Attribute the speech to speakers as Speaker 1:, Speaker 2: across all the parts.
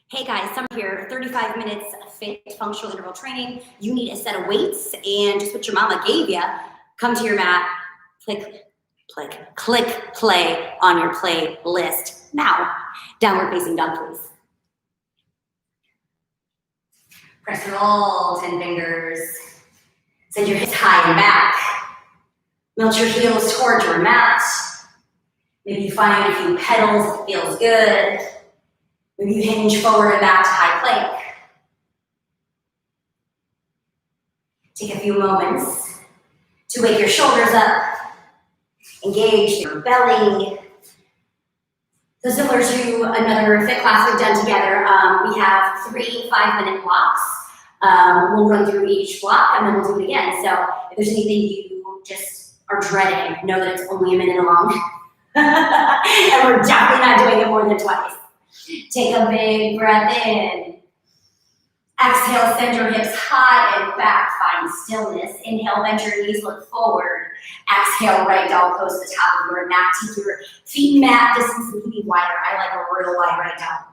Speaker 1: Hey guys, Summer here, 35 minutes of F.I.T functional interval training. You need a set of weights and just what your mama gave you. Come to your mat, click play on your playlist. Now, downward facing dog, please. Press and roll, 10 fingers. Send your hips high and back. Melt your heels toward your mat. Maybe you find a few pedals, it feels good. Maybe you hinge forward and back to high plank. Take a few moments to wake your shoulders up, engage your belly. So similar to another F.I.T class we've done together, we have 3 5-minute blocks. We'll run through each block and then we'll do it again. So if there's anything you just are dreading, know that it's only a minute long. And we're definitely not doing it more than twice. Take a big breath in. Exhale, send your hips high and back, find stillness. Inhale, bend your knees, look forward. Exhale, right dog pose the top of your mat. Take your feet mat distance and keep it wider. I like a real wide right dog.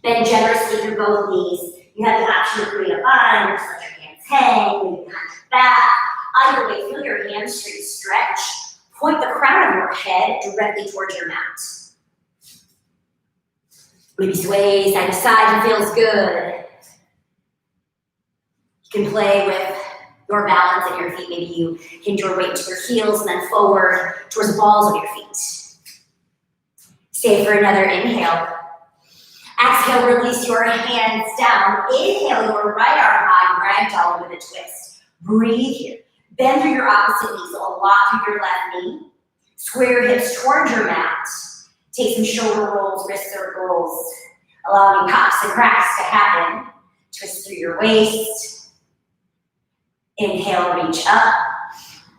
Speaker 1: Bend generously through both knees. You have the option to create a bind or just let your hands hang, maybe behind your back. Either way, feel your hamstrings stretch. Point the crown of your head directly towards your mat. Maybe sway side to side, it feels good. You can play with your balance and your feet. Maybe you hinge your weight to your heels and then forward towards the balls of your feet. Stay for another inhale. Exhale, release your hands down. Inhale your right arm high, ragdoll with a twist. Breathe here. Bend through your opposite knee, so a lot through your left knee. Square your hips towards your mat. Take some shoulder rolls, wrist circles, allowing pops and cracks to happen. Twist through your waist. Inhale, reach up.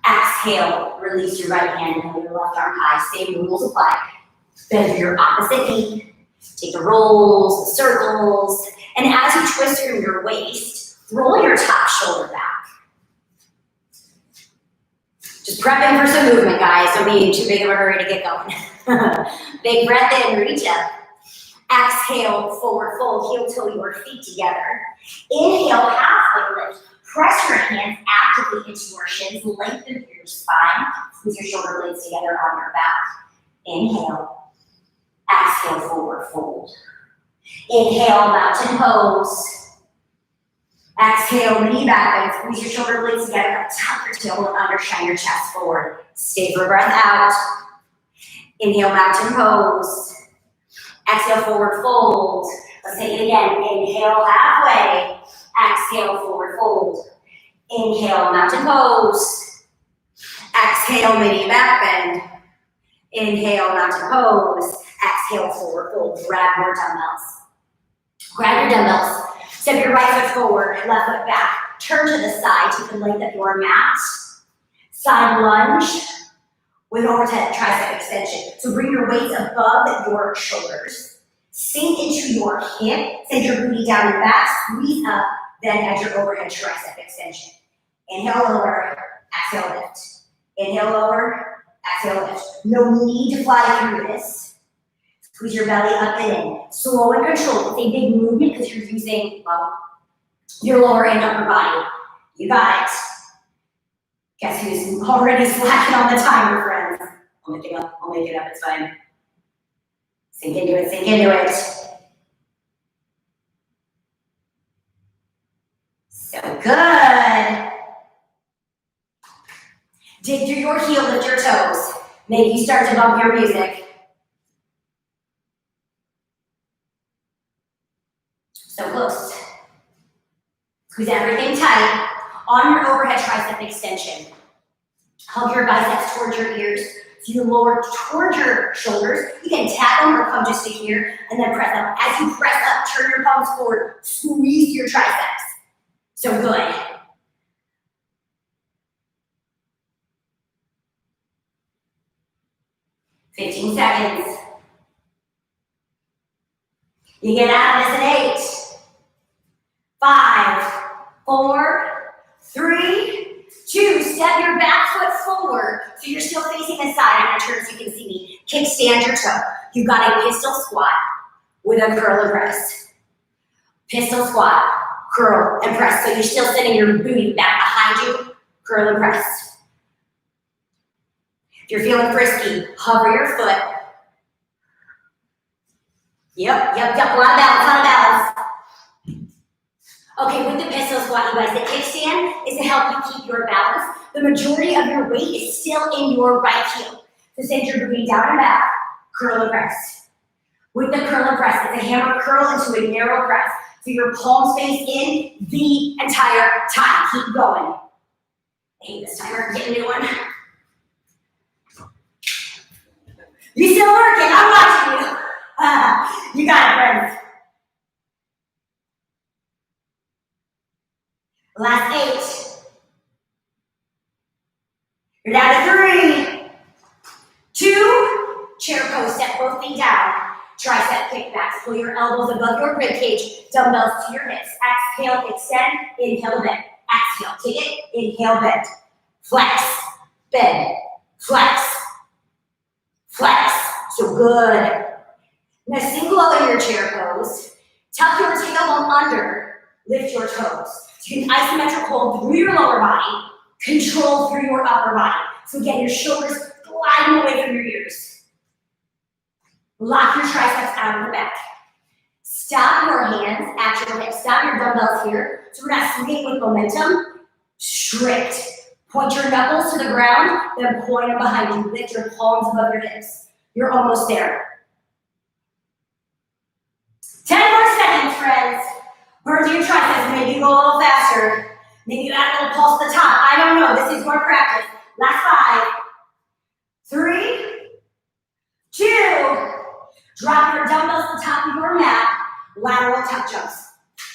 Speaker 1: Exhale, release your right hand and your left arm high. Same rules apply. Bend through your opposite knee. Take the rolls, the circles, and as you twist through your waist, roll your top shoulder back. Just prepping for some movement, guys. Don't be in too big of a hurry to get going. Big breath in, reach up. Exhale, forward fold, heel toe your feet together. Inhale, halfway lift. Press your hands actively into your shins, lengthen through your spine. Squeeze your shoulder blades together on your back. Inhale. Exhale, forward fold. Inhale, mountain pose. Exhale, knee back bend. Squeeze your shoulder blades together. Tuck your tailbone under, shine your chest forward. Stay for a breath out. Inhale, mountain pose. Exhale, forward fold. Let's take it again. Inhale, halfway. Exhale, forward fold. Inhale, mountain pose. Exhale, mini back bend. Inhale, mountain pose. Exhale, forward fold. Grab your dumbbells. Grab your dumbbells. Step your right foot forward, left foot back. Turn to the side, take the length of your mat. Side lunge with overhead tricep extension. So bring your weights above your shoulders. Sink into your hip, send your booty down and back, squeeze up, then at your overhead tricep extension. Inhale, lower, exhale, lift. Inhale, lower, exhale, lift. No need to fly through this. Squeeze your belly up and in. Slow and controlled. It's a big movement because you're using, well, your lower and upper body. You got it. Guess who's already slacking on the timer, friends? I'll make it up, it's fine. Sink into it, sink into it. So good. Dig through your heel, lift your toes. Maybe you start to bump your music. So close. Squeeze everything tight. On your overhead tricep extension. Hug your biceps towards your ears. So you lower towards your shoulders. You can tap them or come just to here and then press up. As you press up, turn your palms forward. Squeeze your triceps. So good. $15 seconds. You get out of this in 8. 5, 4, 3, 2. Step your back foot forward so you're still facing the side. I'm going to turn so you can see me. Kickstand your toe. You've got a pistol squat. with a curl and press. Pistol squat, curl and press. So you're still sending your booty back behind you, curl and press. If you're feeling frisky, hover your foot. Yep, a lot of balance. Okay, with the pistol squat, you guys, the kickstand is to help you keep your balance. The majority of your weight is still in your right heel. So send your booty down and back, curl and press. With the curl and press, it's a hammer curl into a narrow press. So your palms face in the entire time. Keep going. I hate this timer, get a new one. You still working, I'm watching you. You got it, friends. Last 8. You're down to 3, 2, chair pose, step both feet down. Tricep kickbacks, pull your elbows above your rib cage, dumbbells to your hips. Exhale, extend, inhale, bend. Exhale, take it, inhale, bend. Flex, bend, flex, flex. So good. Now sink low in your chair pose. Tuck your tailbone under, lift your toes. So you can isometric hold through your lower body, control through your upper body. So again, your shoulders gliding away from your ears. Lock your triceps out of the back. Stop your hands at your hips. Stop your dumbbells here. So we're not swinging with momentum. Strict. Point your knuckles to the ground, then point them behind you. Lift your palms above your hips. You're almost there. 10 more seconds, friends. Burn through your triceps. Maybe you go a little faster. Maybe you add a little pulse to the top. I don't know. This is your practice. Last 5, 3, 2. Drop your dumbbells to the top of your mat. Lateral tuck jumps.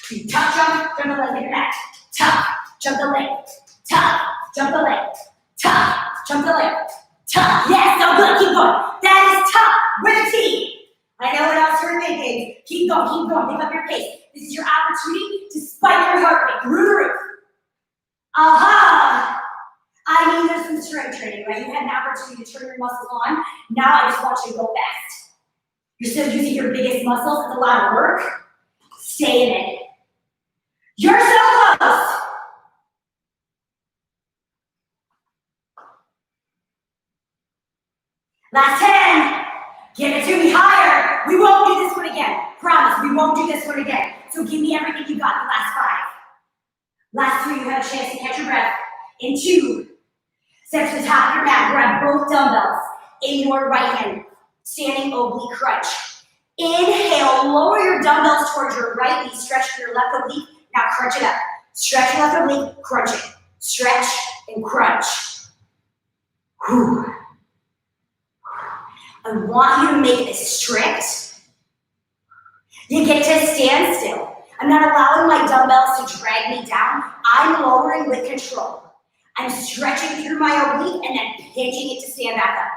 Speaker 1: You tuck jump the leg of your mat. Tuck, jump the leg. Tuck, jump the leg. Tuck, jump the leg. Tuck. Yes, so good. Keep going. That is tuck with a T. I know what else you're thinking. Keep going. Pick up your pace. This is your opportunity to spike your heart rate through the roof. Aha! I mean, there's some strength training, right? You had an opportunity to turn your muscles on. Now I just want you to go fast. You're still using your biggest muscles. It's a lot of work. Stay in it. You're so close. Last 10. Give it to me higher. We won't do this one again. Promise, we won't do this one again. So give me everything you got in the last 5. Last 3, you have a chance to catch your breath. In 2, step to the top of your mat. Grab both dumbbells in your right hand. Standing oblique crunch. Inhale, lower your dumbbells towards your right knee. Stretch your left oblique. Now crunch it up. Stretch your left oblique, crunch it. Stretch and crunch. Whew. I want you to make this strict. You get to stand still. I'm not allowing my dumbbells to drag me down. I'm lowering with control. I'm stretching through my oblique and then pinching it to stand back up.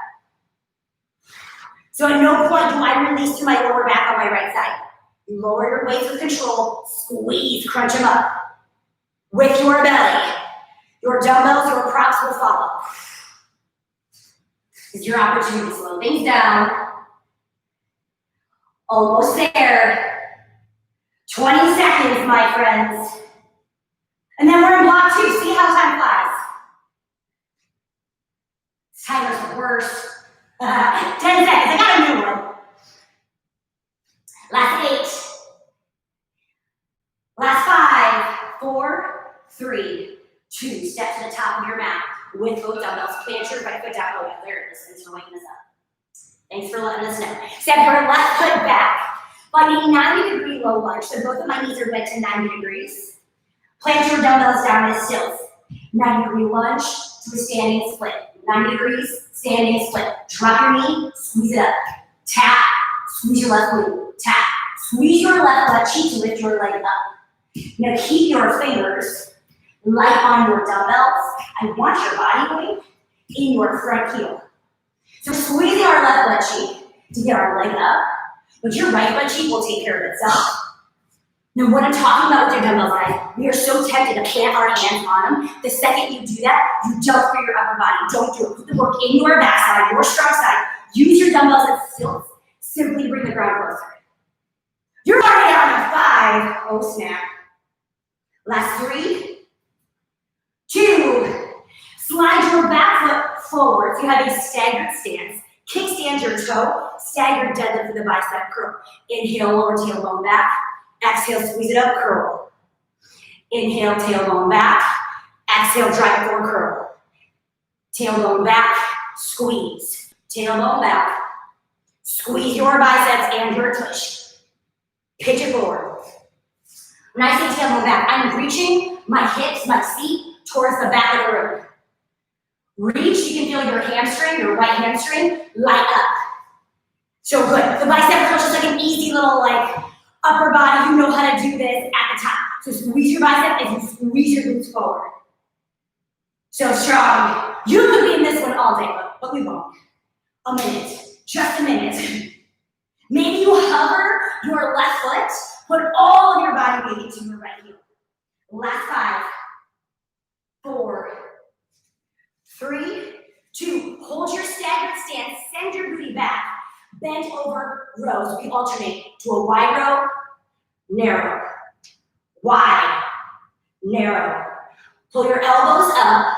Speaker 1: So at no point do I release to my lower back on my right side. You lower your weights with control, squeeze, crunch them up. With your belly, your dumbbells, your props will follow. This is your opportunity to slow things down. Almost there. 20 seconds, my friends. And then we're in block 2. See how time flies. This timer's the worst. 10 seconds, I got a new one. Last 8. Last 5, 4, 3, 2. Step to the top of your mat with both dumbbells. Plant your right foot down. Oh yeah, there it is. Thanks for waking us up. Thanks for letting us know. Step your left foot back. Finding 90-degree low lunge. So both of my knees are bent to 90 degrees. Plant your dumbbells down as stilts. 90-degree lunge to a standing split. 90 degrees, standing split. Drop your knee, squeeze it up. Tap, squeeze your left glute. Tap, squeeze your left butt cheek to lift your leg up. Now keep your fingers light on your dumbbells. I want your body weight in your front heel. So we're squeezing our left butt cheek to get our leg up, but your right butt cheek will take care of itself. Now what I'm talking about with your dumbbells, guys, we are so tempted to plant our hands on them. The second you do that, you jump for your upper body. Don't do it. Put the work in your backside, your strong side. Use your dumbbells as stilts. Simply bring the ground closer. on a 5. Oh, snap. Last 3, 2. Slide your back foot forward. So you have a staggered stance. Kickstand your toe. Staggered deadlift for the bicep curl. Inhale, lower tailbone back. Exhale, squeeze it up, curl. Inhale, tailbone back. Exhale, drive forward, curl. Tailbone back, squeeze. Tailbone back. Squeeze your biceps and your tush. Pitch it forward. When I say tailbone back, I'm reaching my hips, my feet towards the back of the room. Reach, you can feel your hamstring, your right hamstring, light up. So good. The bicep curl is just like an easy little upper body. You know how to do this at the top. So squeeze your bicep and you squeeze your glutes forward. So strong. You could be in this one all day, but we won't. A minute. Just a minute. Maybe you hover your left foot, put all of your body weight into your right heel. Last 5, 4, 3, 2. Hold your staggered stance, send your booty back, bend over rows. We alternate to a wide row, narrow, wide, narrow. Pull your elbows up,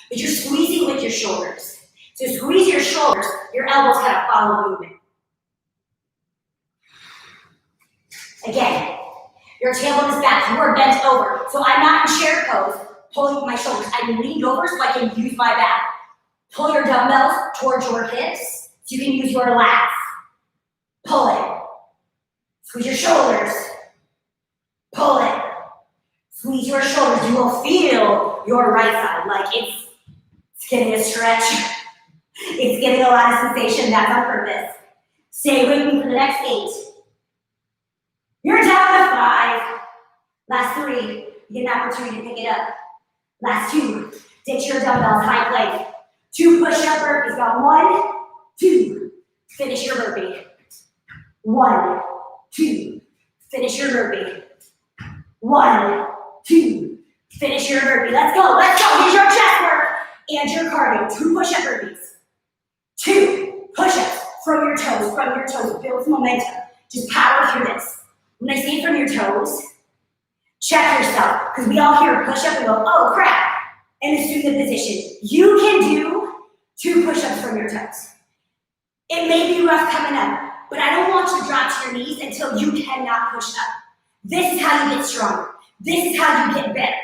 Speaker 1: but you're squeezing with your shoulders. So squeeze your shoulders, your elbows kind of follow the movement. Again, your tailbone is back, you are bent over. So I'm not in chair pose, pulling my shoulders. I'm leaned over so I can use my back. Pull your dumbbells towards your hips so you can use your lats. Pull it. Squeeze your shoulders. Pull it. Squeeze your shoulders. You will feel your right side like it's getting a stretch. It's getting a lot of sensation. That's on purpose. Stay with me for the next 8. You're down to 5. Last 3. You get an opportunity to pick it up. Last 2. Ditch your dumbbells, high plank. 2 push-up burpees. Got 1, 2. Finish your burpee. 1, 2. Finish your burpee. 1, 2. Finish your burpee. Let's go. Let's go. Here's your chest work and your cardio. 2 push-up burpees. 2 push-ups from your toes. From your toes. Build momentum. Just power through this. When I say from your toes, check yourself. Because we all hear push-up and go, oh crap. And assume the position. You can do 2 push-ups from your toes. It may be rough coming up, but I don't want you to drop to your knees until you cannot push up. This is how you get stronger. This is how you get better.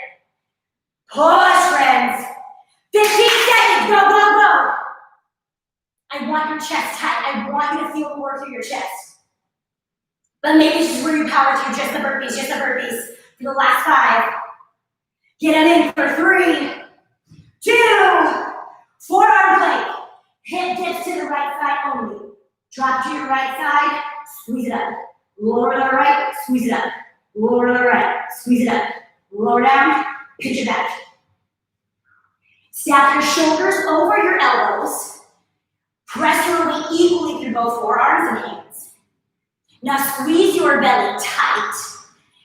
Speaker 1: Push, friends. 15 seconds, go, go, go. I want your chest tight. I want you to feel the work through your chest. But maybe this is where you power through just the burpees for the last 5. Get it in for 3, 2, forearm plank. Hip dips to the right side only. Drop to your right side, squeeze it up. Lower to the right, squeeze it up. Lower to the right, squeeze it up. Lower down, pitch it back. Stack your shoulders over your elbows. Press your weight equally through both forearms and hands. Now squeeze your belly tight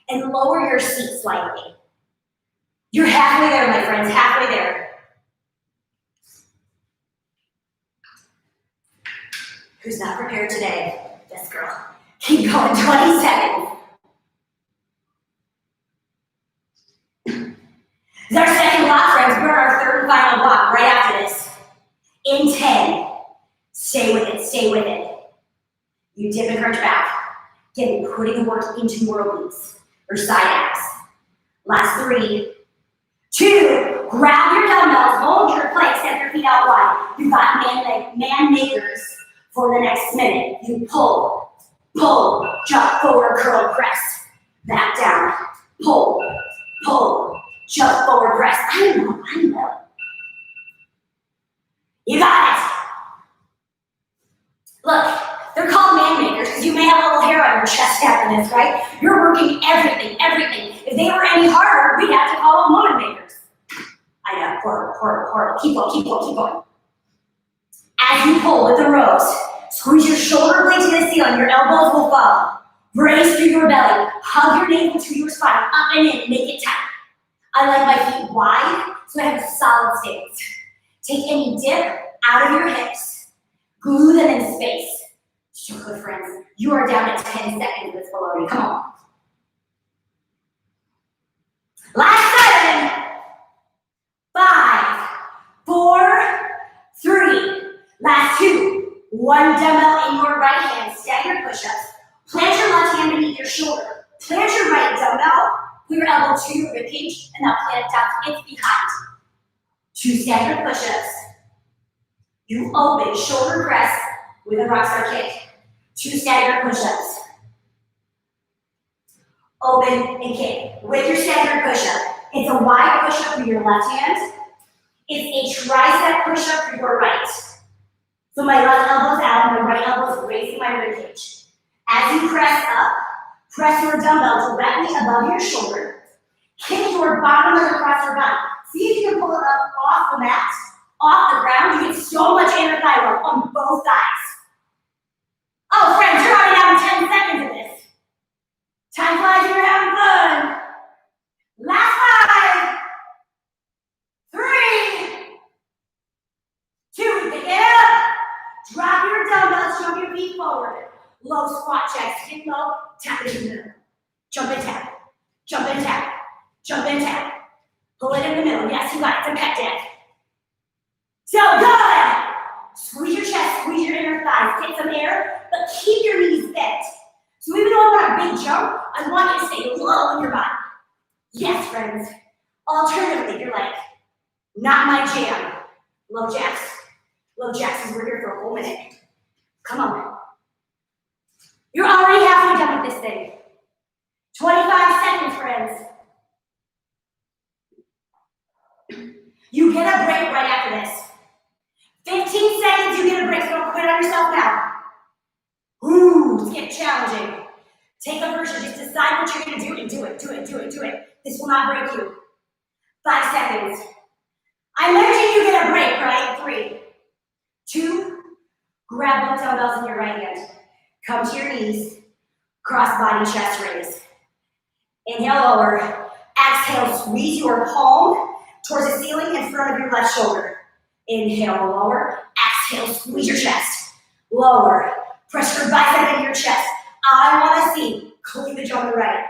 Speaker 1: and lower your seat slightly. You're halfway there, my friends, halfway there. Who's not prepared today? Yes, girl. Keep going, 20 seconds. This is our second block, friends. We're on our 3rd and final block right after this. In 10. Stay with it, stay with it. You dip and crunch back. Again, putting the work into your obliques or side abs. Last 3, 2, grab your dumbbells, hold your plank, step your feet out wide. You've got man makers for the next minute. You pull, pull, jump forward, curl, press. Back down, pull, pull, jump forward, press. I know. You got it. Look, they're called man makers because you may have a little hair on your chest after this, right? You're working everything. If they were any harder, we'd have to call them woman makers. I know, horrible. Keep going. As you pull with the rows, squeeze your shoulder blades to the ceiling, your elbows will fall. Brace through your belly, hug your navel to your spine, up and in, make it tight. I like my feet wide, so I have a solid stance. Take any dip out of your hips, glue them in space. So good, friends. You are down at 10 seconds with below you. Come on. Last 7, 5, 4, 3. Last 2. 1 dumbbell in your right hand. Staggered push-ups. Plant your left hand beneath your shoulder. Plant your right dumbbell. Put your elbow to your ribcage, and now plant it down. It's behind. 2 staggered push-ups. You open, shoulder press with a rockstar kick. 2 staggered push-ups. Open and kick with your staggered push-up. It's a wide push-up for your left hand. It's a tricep push-up for your right. So my left elbow's out, my right elbow's raising my ribcage. As you press up, press your dumbbell directly above your shoulder. Kick your bottom of the crosser body. See if you can pull it up off the mat, off the ground. You get so much inner thigh work on both thighs. Oh, friends, you're already having 10 seconds of this. Time flies when you're having fun. Last 5, 3, 2, pick it up. Drop your dumbbells, jump your feet forward. Low squat checks, get low, tap it in the middle. Jump and tap, jump and tap, jump and tap. Pull it in the middle, yes, you got it, it's a pec deck. So good. Squeeze your chest, squeeze your inner thighs, get some air, but keep your knees bent. So even though I'm on a big jump, I want you to stay low in your body. Yes, friends. Alternatively, you're like, not my jam. Low jacks. Low jacks is we're here for a whole minute. Come on. You're already halfway done with this thing. 25 seconds, friends. You get a break right after this. 15 seconds, you get a break, so don't quit on yourself now. Ooh, it's getting challenging. Take a version, just decide what you're gonna do and do it, do it, do it, do it. This will not break you. 5 seconds. I mentioned you get a break, right? 3, 2, grab both dumbbells in your right hand. Come to your knees, cross body, chest raise. Inhale, lower. Exhale, squeeze your palm towards the ceiling in front of your left shoulder. Inhale, lower. Exhale, squeeze your chest. Lower. Press your bicep into your chest. I want to see cleavage on the right.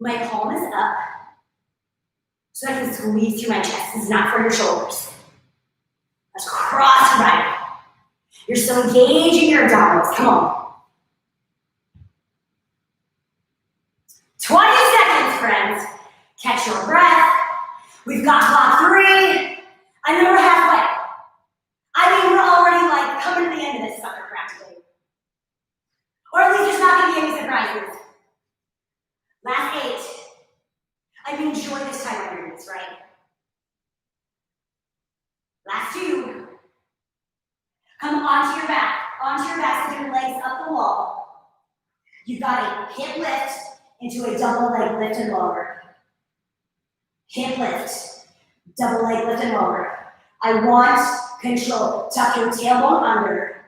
Speaker 1: My palm is up so I can squeeze through my chest. This is not for your shoulders. Let's cross right. You're still engaging your abdominals. Come on. 20 seconds, friends. Catch your breath. We've got clock 3. I know we're halfway. I mean, we're already like coming to the end of this sucker practically. Or at least there's not going to be any surprises. Last 8. I mean, enjoy this time on your knees, right? Last 2. Come onto your back, send your legs up the wall. You've got a hip lift into a double leg lift and lower. Hip lift, double leg lift and lower. I want control. Tuck your tailbone under.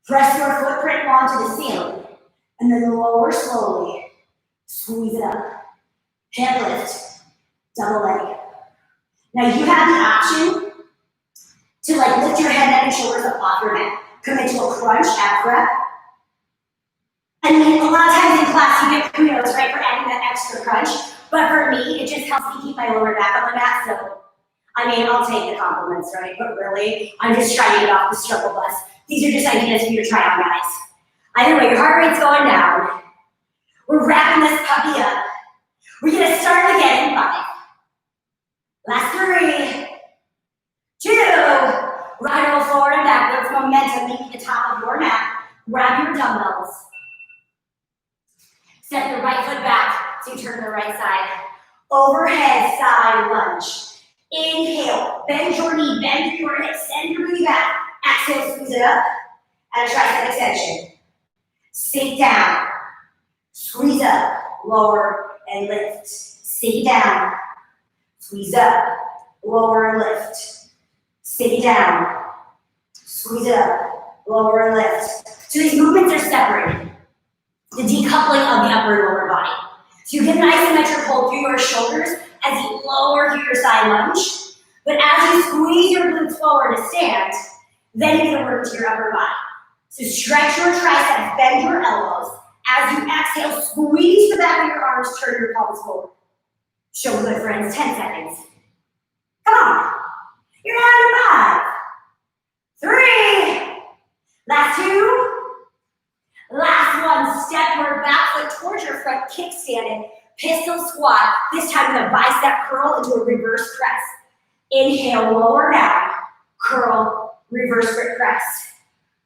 Speaker 1: Press your footprint onto the ceiling. And then lower slowly. Squeeze it up. Hip lift, double leg. Now you have the option to like lift your head, neck, and shoulders up off your mat. Commit to a crunch ab prep. And then a lot of times in class you get kudos, right, for adding that extra crunch. But for me, it just helps me keep my lower back on the mat. So, I mean, I'll take the compliments, right? But really, I'm just trying to get off the struggle bus. These are just ideas for you to try on, guys. Either way, your heart rate's going down. We're wrapping this puppy up. We're gonna start again in 5. Last 3, 2, right roll forward and backwards, momentum, meet the top of your mat. Grab your dumbbells. Step your right foot back so you turn to the right side. Overhead side lunge. Inhale, bend your knee, bend your hip, send your booty back. Exhale, squeeze it up, and a tricep extension. Sink down, squeeze up, lower and lift. Sink down, squeeze up, lower and lift. Sink down, squeeze it up, lower and lift. So these movements are separated. The decoupling of the upper and lower body. So you get an isometric hold through your shoulders as you lower through your side lunge. But as you squeeze your glutes forward to stand, then you're going to work to your upper body. So stretch your triceps, bend your elbows. As you exhale, squeeze the back of your arms, turn your palms forward. Show good, friends, 10 seconds. Come on. You're down to 5, 3, last 2, last one. Step your back foot towards your front, kickstand it, pistol squat. This time with a bicep curl into a reverse press. Inhale, lower down, curl, reverse grip press.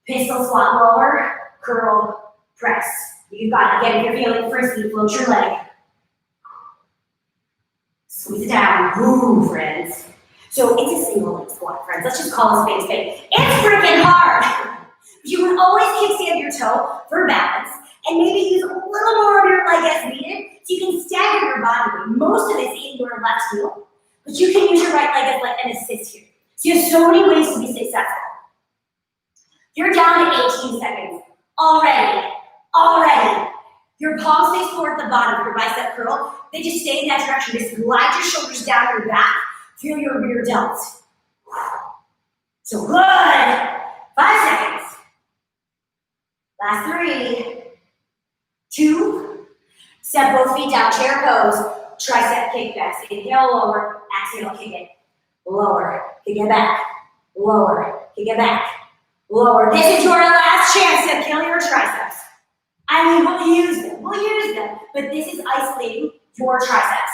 Speaker 1: Pistol squat, lower, curl, press. You got it. Again, if you're feeling frisky, float your leg. Squeeze it down. Ooh, friends. So it's a single leg squat, friends. Let's just call it space. It's freaking hard. You would always kickstand your toe for balance and maybe use a little more of your leg as needed so you can stagger your body weight. Most of it's in your left heel, but you can use your right leg as like an assist here. So you have so many ways to be successful. You're down to 18 seconds. Already. Your palms face forward at the bottom of your bicep curl. They just stay in that direction. Just glide your shoulders down your back. Feel your rear delts. So good. 5 seconds. Last 3, 2. Step both feet down, chair pose. Tricep kickbacks. Inhale, lower. Exhale, kick it. Lower. Kick it back. Lower. Kick it back. Lower. This is your last chance to kill your triceps. I mean, we'll use them, but this is isolating your triceps.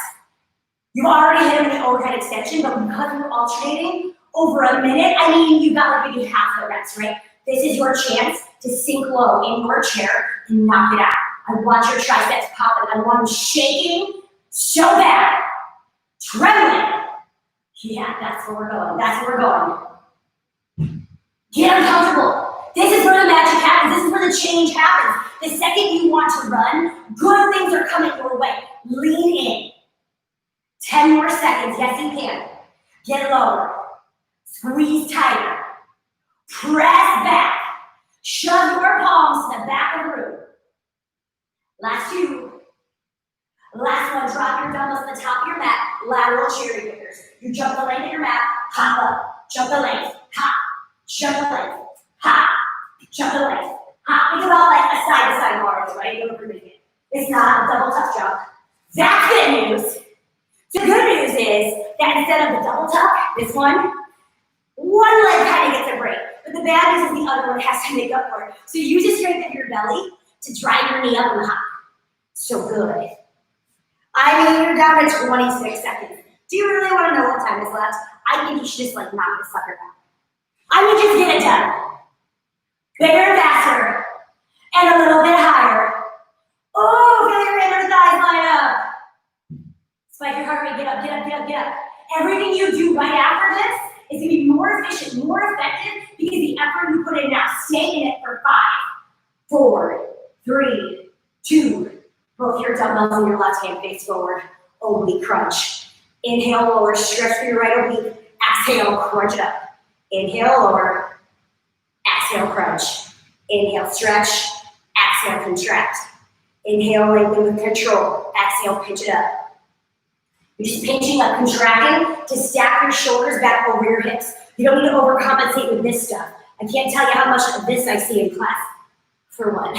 Speaker 1: You've already hit them in the overhead extension, but because you're alternating over a minute, I mean, you got like maybe half the reps, right? This is your chance to sink low in your chair and knock it out. I want your triceps popping. I want them shaking so bad. Trembling. Yeah, that's where we're going. Get uncomfortable. This is where the magic happens. This is where the change happens. The second you want to run, good things are coming your way. Lean in. 10 more seconds. Yes, you can. Get lower. Squeeze tighter. Press back. Shove your palms to the back of the room. Last 2. Last one. Drop your dumbbells to the top of your mat. Lateral cherry pickers. You jump the length of your mat. Hop up. Jump the length. Hop. Jump the length. Hop. Jump the length. Hop. Think about like a side-to-side bar, right? You don't remove it. It's not a double tuck jump. That's good news. The good news is that instead of the double tuck, this one leg kind of gets a break. But the bad news is the other one has to make up for it. So use the strength of your belly to drive your knee up and hop. So good. I mean, you're down to 26 seconds. Do you really want to know what time is left? I think you should just like knock the sucker out. I would just get it done. Bigger and faster. And a little bit higher. Oh, feel your inner thighs line up. Spike your heart rate, get up, get up, get up, get up. Everything you do right after this is going to be more efficient, more effective because the effort you put in now. Stay in it for 5, 4, 3, 2. Both your dumbbells and your left hand face forward. Oblique crunch. Inhale, lower, stretch for your right oblique. Exhale, crunch it up. Inhale, lower. Exhale, crunch. Inhale, stretch. Exhale, contract. Inhale, lengthen with control. Exhale, pinch it up. You're just pinching up, contracting to stack your shoulders back over your hips. You don't need to overcompensate with this stuff. I can't tell you how much of this I see in class. For one.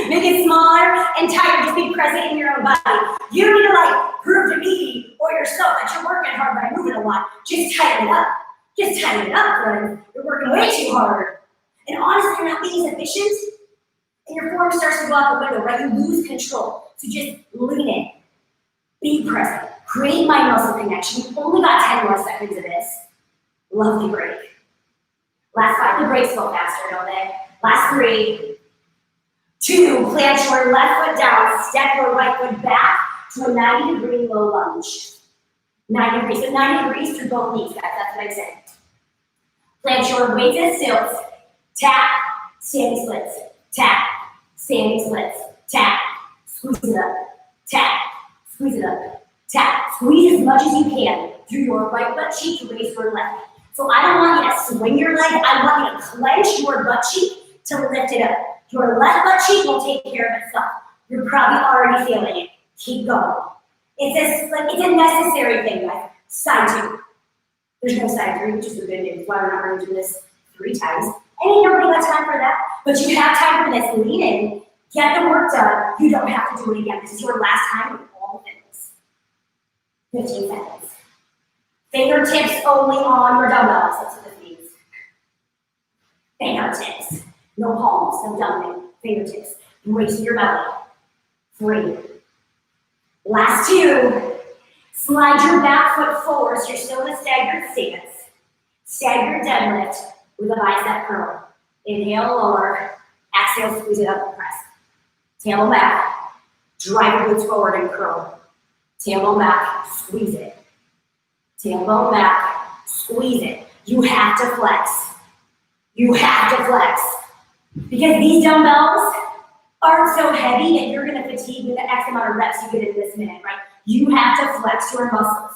Speaker 1: Make it smaller and tighter. Just be present in your own body. You don't need to like prove to me or yourself that you're working hard by moving a lot. Just tighten it up. Just tighten it up, friends. You're working way too hard. And honestly, you're not being as efficient. And your form starts to go out the window, right? You lose control. So just lean in. Be present. Create mind-muscle connection. You've only got 10 more seconds of this. Lovely break. Last 5. The breaks go faster, don't they? Last 3, 2. Plant your left foot down. Step your right foot back to a 90-degree low lunge. 90 degrees. So 90 degrees through both knees, guys. That's what I'm saying. Plant your weights and stilts. Tap. Standing splits. Tap. Standing splits. Tap. Squeeze it up. Tap. Squeeze it up. Tap. Squeeze as much as you can through your right butt cheek to raise your left. So I don't want you to swing your leg. I want you to clench your butt cheek to lift it up. Your left butt cheek will take care of itself. You're probably already feeling it. Keep going. It's a necessary thing, guys. Side 2. There's no side 3, which is the good news. Why we're not going to do this 3 times. And you don't really got time for that. But you have time for this. Lean in. Get the work done. You don't have to do it again. This is your last time with all the things. 15 seconds. Fingertips only on your dumbbells. That's what this means. Fingertips. No palms, no dumping. Fingertips. Weight to your belly. 3. Last 2. Slide your back foot forward so you're still in a staggered stance. Staggered deadlift with a bicep curl. Inhale, lower. Exhale, squeeze it up and press. Tailbone back. Drive your glutes forward and curl. Tailbone back, squeeze it. Tailbone back, squeeze it. You have to flex. You have to flex. Because these dumbbells aren't so heavy that you're gonna fatigue with the X amount of reps you get in this minute, right? You have to flex your muscles.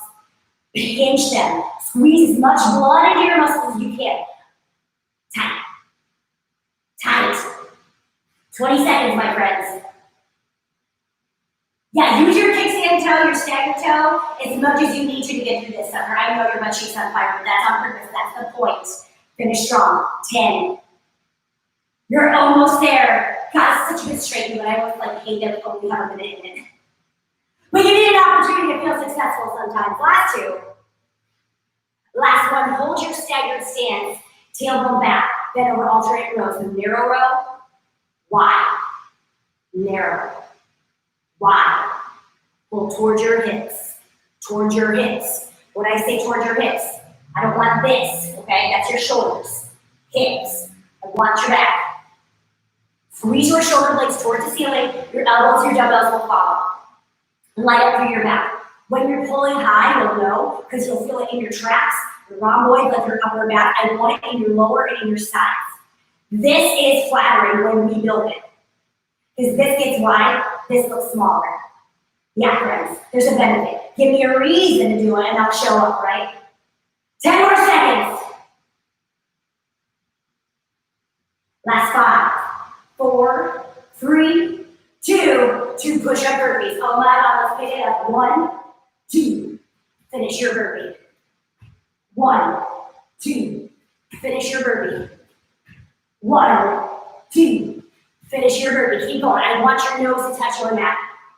Speaker 1: Pinch them. Squeeze as much blood into your muscles as you can. Tight. Tight. 20 seconds, my friends. Yeah, use your kickstand toe, your stagger toe, as much as you need to get through this summer. I know your butt cheeks on fire, but that's on purpose. That's the point. Finish strong. 10. You're almost there. God, it's such a good straight, but I always hate that we only have a minute in it. But you need an opportunity to feel successful sometimes. Last 2. Last 1, hold your staggered stance, tailbone back, bend over alternate rows. So narrow row, wide, narrow, wide. Pull towards your hips, towards your hips. When I say towards your hips, I don't want this, okay? That's your shoulders, hips. I want your back. Squeeze your shoulder blades towards the ceiling. Your elbows, your dumbbells will follow. Light up through your back. When you're pulling high, you'll know, because you'll feel it in your traps, your rhomboid, like your upper back. I want it in your lower and in your sides. This is flattering when we build it. Because this gets wide, this looks smaller. Yeah, friends, there's a benefit. Give me a reason to do it and I'll show up, right? 10 more seconds. Last 5, 4, 3, 2, 2 push-up burpees. Oh my God, let's pick it up. 1, 2, finish your burpee. 1, 2, finish your burpee. 1, 2, finish your burpee. Keep going. I want your nose to touch your mat.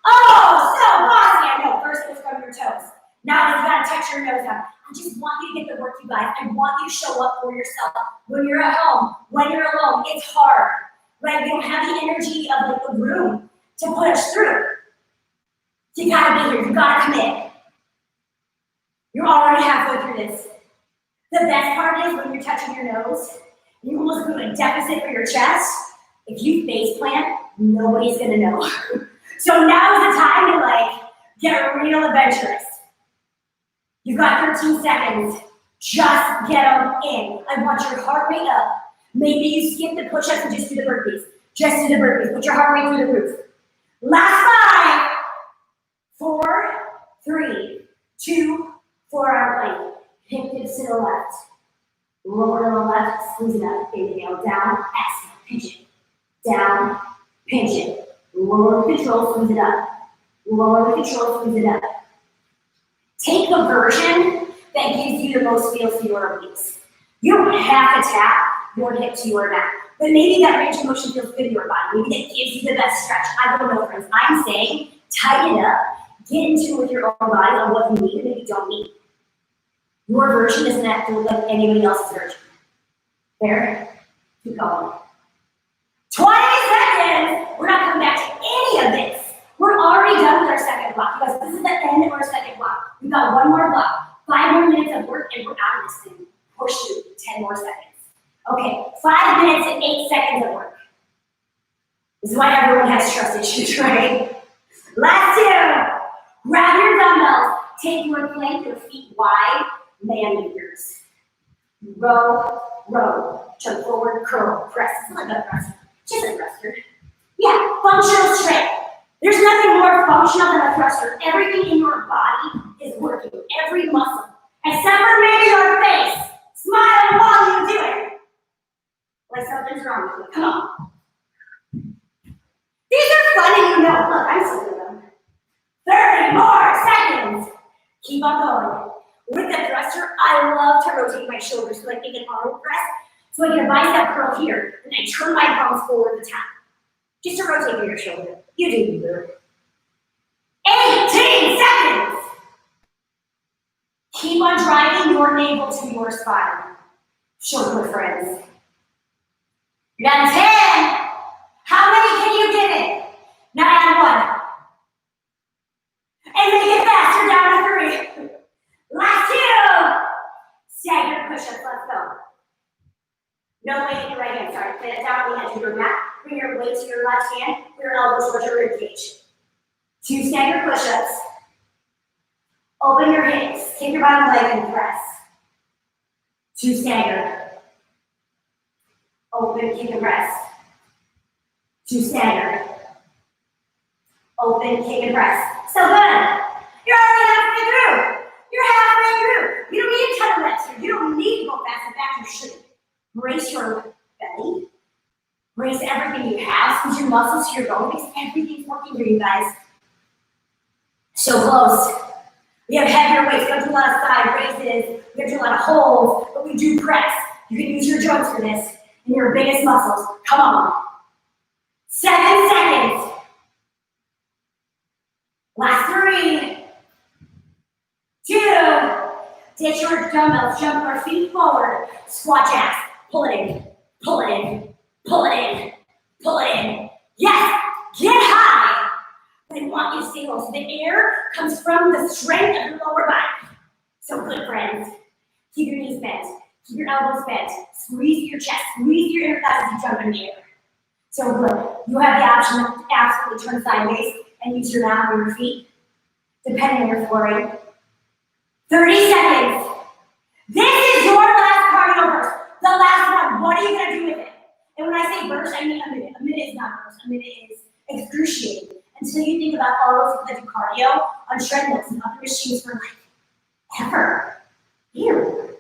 Speaker 1: Oh, so bossy. I know. First it was from your toes. Now you gotta touch your nose up. I just want you to get the work, you guys. I want you to show up for yourself. When you're at home, when you're alone, it's hard, right? We don't have the energy of the room to put us through. You gotta be here. You gotta commit. You're already halfway through this. The best part is when you're touching your nose, you almost do a deficit for your chest. If you face plant, nobody's gonna know. So now is the time to get real adventurous. You've got 13 seconds. Just get them in. I want your heart rate up. Maybe you skip the push-ups and just do the burpees. Just do the burpees. Put your heart rate through the roof. Last 5, 4, 3, 2, 4-hour plank. Hip dips to the left. Lower to the left. Squeeze it up. Inhale. Down. Exhale. Pinch it. Down. Pinch it. Lower with control. Squeeze it up. Lower with control. Squeeze it up. Take the version that gives you the most feel for your obliques. You don't have to tap your hip to your back, but maybe that range of motion feels good in your body. Maybe that gives you the best stretch. I don't know, friends. I'm saying tighten it up, get in tune with your own body on what you need and what you don't need. Your version doesn't have to look like anybody else's version. There, keep going. 20 seconds. We're not coming back to any of this. We're already done with our second block because this is the end of our second block. We've got one more block, 5 more minutes of work, and we're out of this thing. Push through 10 more seconds. Okay, 5 minutes and 8 seconds of work. This is why everyone has trust issues, right? Last 2. Grab your dumbbells. Take your plank, your feet wide, man movers. Row, row, jump forward, curl, press. It's not a press, just a thruster. Yeah, functional strength. There's nothing more functional than a thruster. Everything in your body is working, every muscle, except for maybe your face. Smile while you do it. Like something's wrong with you. Come on. These are fun and you know. Look, I'm still doing them. 30 more seconds. Keep on going. With the thruster, I love to rotate my shoulders so I make an arm press. So I get a bicep curl here, and I turn my palms forward the top. Just to rotate your shoulder. You do you. 18 seconds. Keep on driving your navel to your spine. Shoulder friends. You're done 10. How many can you give it? Now add 1. And then get faster down to 3. Last 2. Staggered push-ups, let's go. No weight in your right hand, sorry. Put it down on the edge of your mat. Bring your weight to your left hand. Bring your elbows towards your rib cage. 2 staggered push-ups. Open your hips. Kick your bottom leg and press. 2 staggered. Open, kick and press. 2 staggered. Open, kick and press. So good. You're already halfway through. You're halfway through. You don't need a ton of reps here. You don't need to go fast. In fact, you shouldn't. Brace your belly. Brace everything you have. Squeeze your muscles to your bone because everything's working for you guys. So close. We have heavier weights. We don't do a lot of side raises. We don't do a lot of holds, but we do press. You can use your joints for this and your biggest muscles. Come on. 7 seconds. Last 3, 2. Ditch your dumbbells. Jump your feet forward. Squat jacks. Pull it in. Pull it in. Pull it in. Pull it in. Yes. Get high. But I want you to stay low. So the air comes from the strength of your lower back. So good, friends. Keep your knees bent. Keep your elbows bent. Squeeze your chest. Squeeze your inner thighs as you jump in the air. So good. You have the option to absolutely turn sideways and use your mat or your feet, depending on your flooring. 30 seconds. This is your last cardio burst. The last one. What are you going to do with it? And when I say burst, I mean a minute. A minute is not burst. A minute is excruciating. Until you think about all those people that do cardio on treadmills and other machines for like ever. Here.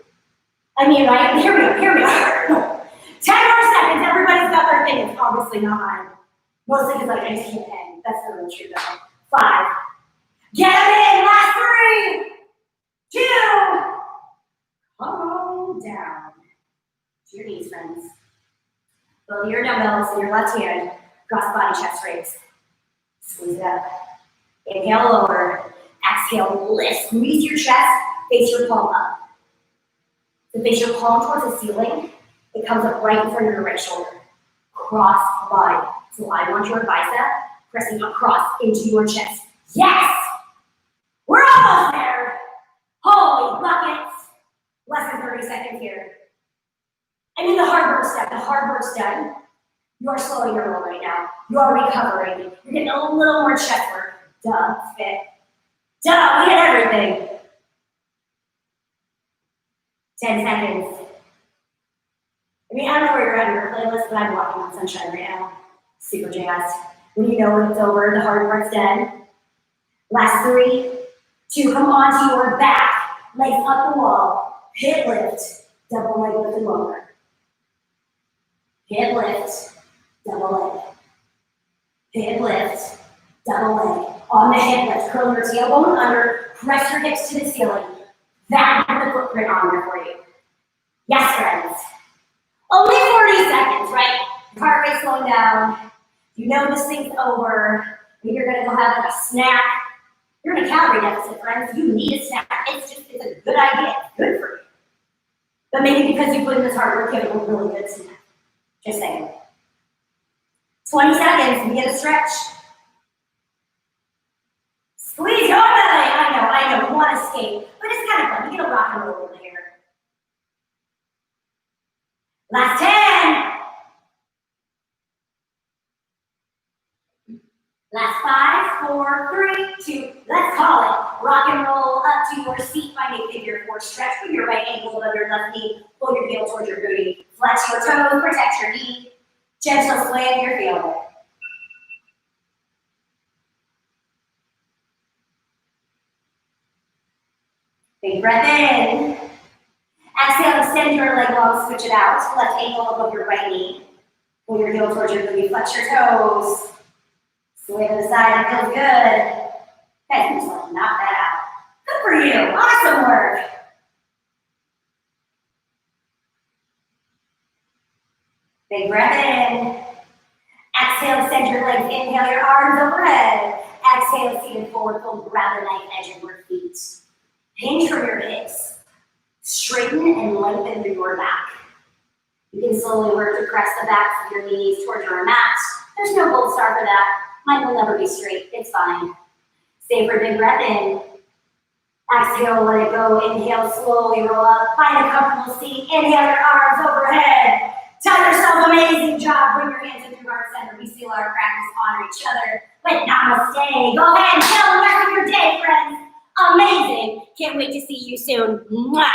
Speaker 1: I mean, right? Here we are. 10 more seconds. Everybody's got their thing. It's obviously not mine. Mostly because like, I just can't hang. That's the real truth though. 5. Get them in. Last 3, 2. Come on down to your knees, friends. Lower your dumbbells in your left hand. Cross body chest raise. Squeeze it up. Inhale, lower. Exhale, lift. Squeeze your chest. Face your palm up. So face your palm towards the ceiling. It comes up right in front of your right shoulder. Cross body. So I want your bicep pressing across into your chest. Yes! We're almost there. Holy buckets. Less than 30 seconds here. And then the hard work's done. The hard work's done. You are slowing your roll right now. You are recovering. You're getting a little more chest work. Duh, spit. Duh, we hit everything. 10 seconds. I mean, I don't know where you're at in your playlist, but I'm walking on sunshine right now. Super jazzed. When you know when it's over, the hard work's done. Last 3, 2, come onto your back. Legs up the wall. Hip lift. Double leg lift and lower. Hip lift. Double leg. Hip lift. Double leg. On the hip lift, curl your tailbone under. Press your hips to the ceiling. That is the footprint on there for you. Yes, friends. Only 40 seconds, right? Heart rate slowing down. You know this thing's over. You're gonna go have like a snack. You're in a calorie deficit, friends. You need a snack. It's a good idea. It's good for you. But maybe because you put in this hard work, you have a really good snack. Just saying. 20 seconds, we get a stretch. Squeeze your belly. I know, you want to skate, but it's kind of fun. You get a rock and roll in here. Last 10. Last 5, 4, 3, 2. Let's call it. Rock and roll up to your seat. Find a figure 4 stretch with your right ankle above your left knee. Pull your heel towards your booty. Flex your toes, protect your knee. Gentle sway if you're feeling it. Big breath in. Exhale, extend your leg long, switch it out. Left ankle above your right knee. Pull your heel towards your booty, flex your toes. Sway to the side, it feels good. Guys, you just like knock that out. Good for you, awesome work. Big breath in. Exhale. Exhale, send your legs, inhale your arms overhead. Exhale, seated forward fold, grab the knife edge of your feet. Hinge from your hips. Straighten and lengthen through your back. You can slowly work to press the backs of your knees towards your mat. There's no gold star for that. Mine will never be straight, it's fine. Stay for a big breath in. Exhale, let it go. Inhale, slowly roll up. Find a comfortable seat. Inhale your arms overhead. Tell yourself, amazing job. Bring your hands into heart center. We seal our practice, honor each other with namaste. Go ahead and kill the rest of your day, friends. Amazing. Can't wait to see you soon. Mwah.